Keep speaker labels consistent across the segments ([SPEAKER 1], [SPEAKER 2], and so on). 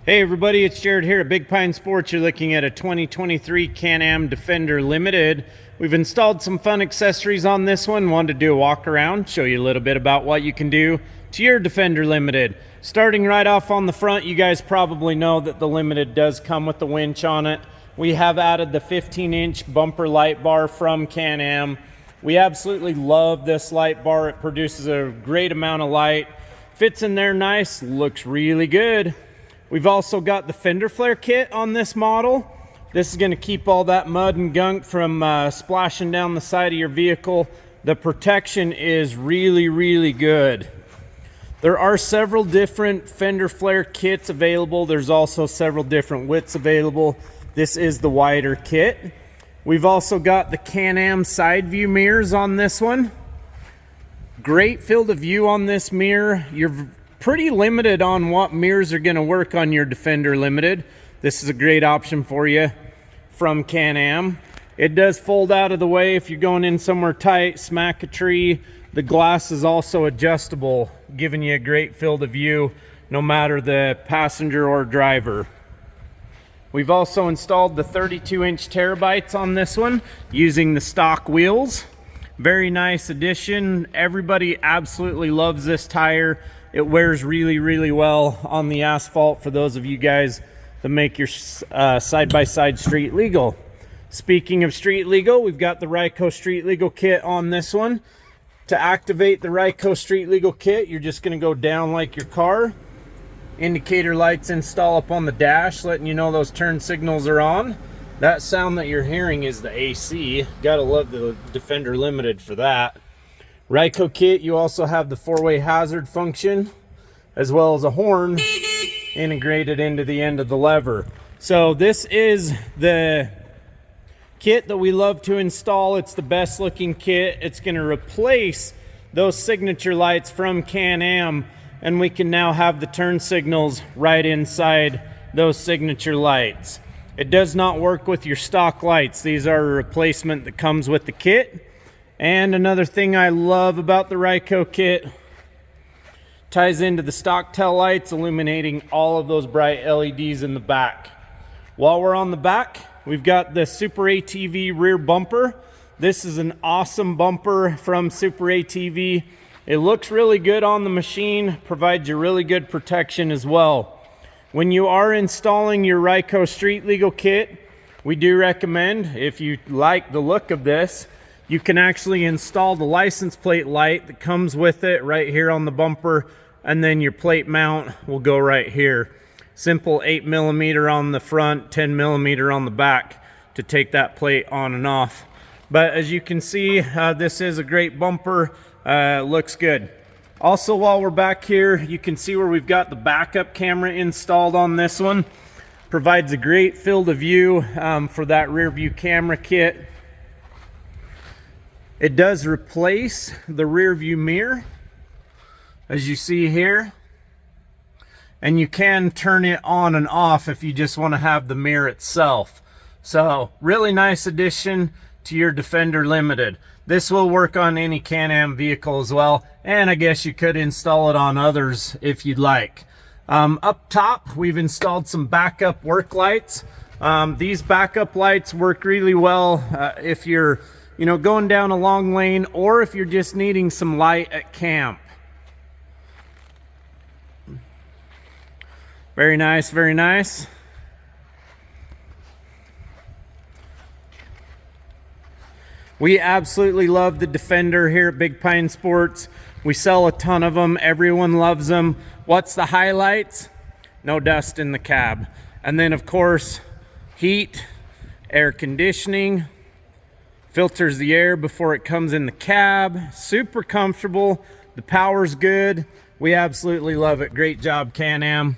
[SPEAKER 1] Hey everybody, it's Jared here at Big Pine Sports. You're looking at a 2023 Can-Am Defender Limited. We've installed some fun accessories on this one. Wanted to do a walk around, show you a little bit about what you can do to your Defender Limited. Starting right off on the front, you guys probably know that the Limited does come with the winch on it. We have added the 15-inch bumper light bar from Can-Am. We absolutely love this light bar. It produces a great amount of light. Fits in there nice, looks really good. We've also got the fender flare kit on this model. This is going to keep all that mud and gunk from splashing down the side of your vehicle. The protection is really good. There are several different fender flare kits available. There's also several different widths available. This is the wider kit. We've also got the Can-Am side view mirrors on this one. Great field of view on this mirror. You're pretty limited on what mirrors are going to work on your Defender Limited. This is a great option for you from Can-Am. It does fold out of the way if you're going in somewhere tight, smack a tree. The glass is also adjustable, giving you a great field of view no matter the passenger or driver. We've also installed the 32-inch terabytes on this one using the stock wheels. Very nice addition. Everybody absolutely loves this tire. It wears really well on the asphalt for those of you guys that make your side-by-side street legal. Speaking of street legal, we've got the Ryco Street Legal Kit on this one. To activate the Ryco Street Legal Kit, you're just going to go down like your car. Indicator lights install up on the dash, letting you know those turn signals are on. That sound that you're hearing is the AC. Gotta love the Defender Limited for that. Ryco kit, you also have the four-way hazard function as well as a horn integrated into the end of the lever. So this is the kit that we love to install. It's the best looking kit. It's going to replace those signature lights from Can-Am, and we can now have the turn signals right inside those signature lights. It does not work with your stock lights. These are a replacement that comes with the kit. And another thing I love about the Ryco kit, ties into the stock tail lights, illuminating all of those bright LEDs in the back. While we're on the back, we've got the Super ATV rear bumper. This is an awesome bumper from Super ATV. It looks really good on the machine, provides you really good protection as well. When you are installing your Ryco Street Legal Kit, we do recommend, if you like the look of this, you can actually install the license plate light that comes with it right here on the bumper, and then your plate mount will go right here. Simple 8mm on the front, 10mm on the back to take that plate on and off. But as you can see, this is a great bumper. Looks good. Also, while we're back here, you can see where we've got the backup camera installed on this one. Provides a great field of view for that rear view camera kit. It does replace the rear view mirror, as you see here. And you can turn it on and off if you just want to have the mirror itself. So, really nice addition to your Defender Limited. This will work on any Can-Am vehicle as well, and I guess you could install it on others if you'd like. Up top, we've installed some backup work lights. These backup lights work really well if you're going down a long lane, or if you're just needing some light at camp. Very nice, very nice. We absolutely love the Defender here at Big Pine Sports. We sell a ton of them. Everyone loves them. What's the highlights? No dust in the cab. And then, of course, heat, air conditioning, filters the air before it comes in the cab. Super comfortable. The power's good. We absolutely love it. Great job, Can-Am.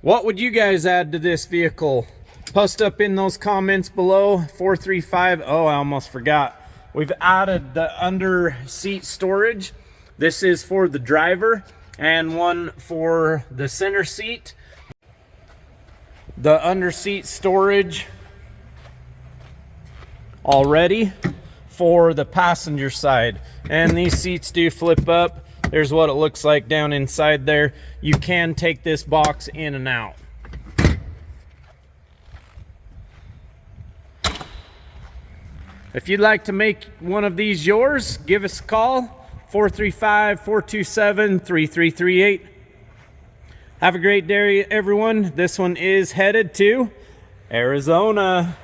[SPEAKER 1] What would you guys add to this vehicle? Post up in those comments below. 435. Oh, I almost forgot. We've added the under seat storage. This is for the driver and one for the center seat. The under seat storage already for the passenger side. And these seats do flip up. There's what it looks like down inside there. You can take this box in and out. If you'd like to make one of these yours, give us a call, 435-427-3338. Have a great day, everyone. This one is headed to Arizona.